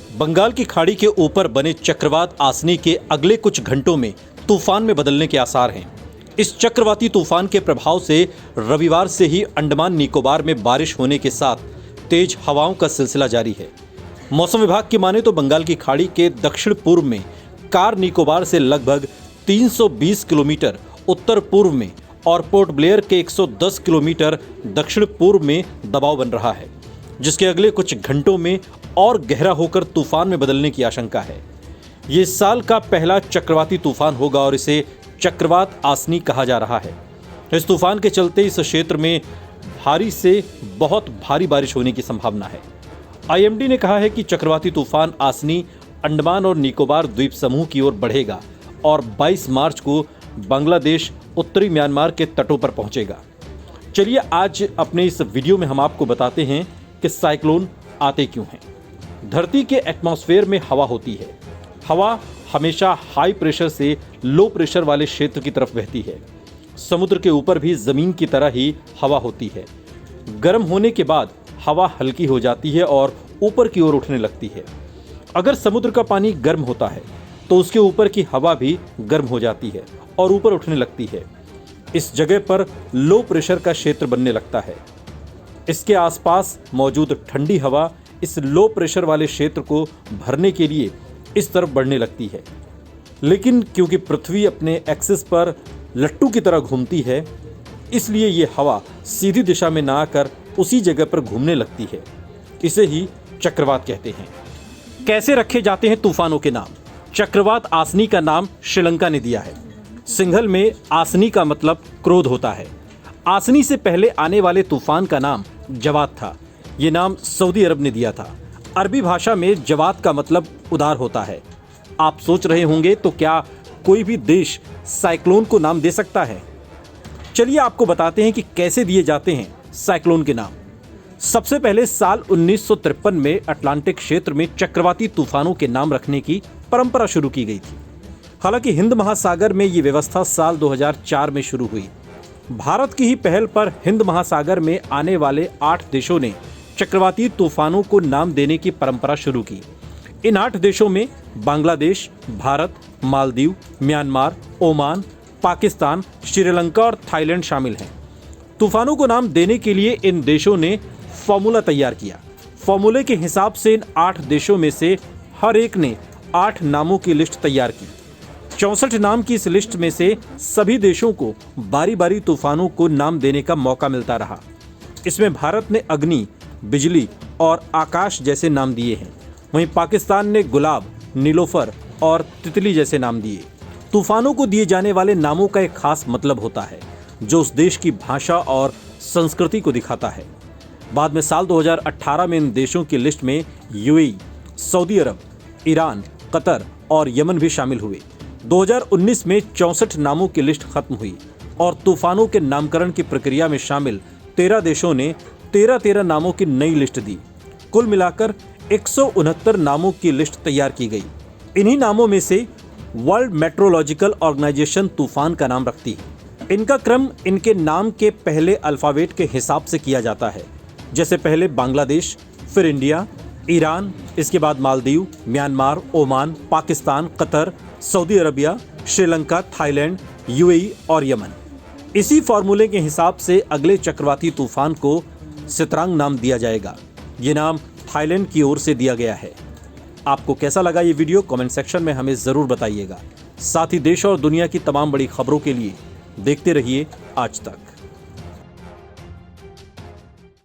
बंगाल की खाड़ी के ऊपर बने चक्रवात आसनी के अगले कुछ घंटों में तूफान में बदलने के आसार हैं। इस चक्रवाती तूफान के प्रभाव से रविवार से ही अंडमान निकोबार में बारिश होने के साथ तेज हवाओं का सिलसिला जारी है। मौसम विभाग की माने तो बंगाल की खाड़ी के दक्षिण पूर्व में कार निकोबार से लगभग 320 किलोमीटर उत्तर पूर्व में और पोर्ट ब्लेयर के 110 किलोमीटर दक्षिण पूर्व में दबाव बन रहा है, जिसके अगले कुछ घंटों में और गहरा होकर तूफान में बदलने की आशंका है। ये इस साल का पहला चक्रवाती तूफान होगा और इसे चक्रवात आसनी कहा जा रहा है। इस तूफान के चलते इस क्षेत्र में भारी से बहुत भारी बारिश होने की संभावना है। आईएमडी ने कहा है कि चक्रवाती तूफान आसनी अंडमान और निकोबार द्वीप समूह की ओर बढ़ेगा और 22 मार्च को बांग्लादेश उत्तरी म्यांमार के तटों पर पहुंचेगा। चलिए आज अपने इस वीडियो में हम आपको बताते हैं कि साइक्लोन आते क्यों हैं। धरती के एटमॉस्फेयर में हवा होती है। हवा हमेशा हाई प्रेशर से लो प्रेशर वाले क्षेत्र की तरफ बहती है। समुद्र के ऊपर भी जमीन की तरह ही हवा होती है। गर्म होने के बाद हवा हल्की हो जाती है और ऊपर की ओर उठने लगती है। अगर समुद्र का पानी गर्म होता है तो उसके ऊपर की हवा भी गर्म हो जाती है और ऊपर उठने लगती है। इस जगह पर लो प्रेशर का क्षेत्र बनने लगता है। इसके आसपास मौजूद ठंडी हवा इस लो प्रेशर वाले क्षेत्र को भरने के लिए इस तरफ बढ़ने लगती है। लेकिन क्योंकि पृथ्वी अपने एक्सिस पर लट्टू की तरह घूमती है, इसलिए ये हवा सीधी दिशा में ना आकर उसी जगह पर घूमने लगती है। इसे ही चक्रवात कहते हैं। कैसे रखे जाते हैं तूफानों के नाम? चक्रवात आसनी का नाम श्रीलंका ने दिया है। सिंहल में आसनी का मतलब क्रोध होता है। आसनी से पहले आने वाले तूफान का नाम जवाद था। ये नाम सऊदी अरब ने दिया था। अरबी भाषा में जवाद का मतलब उदार होता है। आप सोच रहे होंगे तो क्या कोई भी देश साइक्लोन को नाम दे सकता है? चलिए आपको बताते हैं कि कैसे दिए जाते हैं साइक्लोन के नाम। सबसे पहले साल 1953 में अटलांटिक क्षेत्र में चक्रवाती तूफानों के नाम रखने की परंपरा शुरू की गई थी। हालांकि हिंद महासागर में ये व्यवस्था साल 2004 में शुरू हुई। भारत की ही पहल पर हिंद महासागर में आने वाले 8 देशों ने चक्रवाती तूफानों को नाम देने की परंपरा शुरू की। इन 8 देशों में बांग्लादेश, भारत, मालदीव, म्यांमार, ओमान, पाकिस्तान, श्रीलंका और थाईलैंड शामिल हैं। तूफानों को नाम देने के लिए इन देशों ने फॉर्मूला तैयार किया। फॉर्मूले के हिसाब से इन 8 देशों में से हर एक ने 8 नामों की लिस्ट तैयार की। 64 नाम की इस लिस्ट में से सभी देशों को बारी बारी तूफानों को नाम देने का मौका मिलता रहा। इसमें भारत ने अग्नि, बिजली और आकाश जैसे नाम दिए हैं। वहीं पाकिस्तान ने गुलाब, नीलोफर और तितली जैसे नाम दिए। तूफानों को दिए जाने वाले नामों का एक खास मतलब होता है, जो उस देश की भाषा और संस्कृति को दिखाता है। बाद में साल 2018 में इन देशों की लिस्ट में यूएई, सऊदी अरब, ईरान, कतर और यमन भी शामिल हुए। 2019 में 64 नामों की लिस्ट खत्म हुई और तूफानों के नामकरण की प्रक्रिया में शामिल 13 देशों ने 13 नामों की नई लिस्ट दी। कुल मिलाकर 169 नामों की लिस्ट तैयार की गई। इन्हीं नामों में से वर्ल्ड मेट्रोलॉजिकल ऑर्गेनाइजेशन तूफान का नाम रखती है। इनका क्रम इनके नाम के पहले अल्फाबेट के हिसाब से किया जाता है। जैसे पहले बांग्लादेश, फिर इंडिया, ईरान, इसके बाद Maldives, Myanmar, Oman, Pakistan, Qatar, Saudi Arabia, Sri Lanka, Thailand, UAE और यमन। इसी फॉर्मूले के हिसाब से अगले चक्रवाती तूफान को सितरांग नाम दिया जाएगा। ये नाम थाईलैंड की ओर से दिया गया है। आपको कैसा लगा ये वीडियो? कमेंट सेक्शन में हमें ज़रूर बताइएगा। साथ ही देश और दुनिया की तमाम बड़ी खबरों के लिए देखते रहिए आज तक।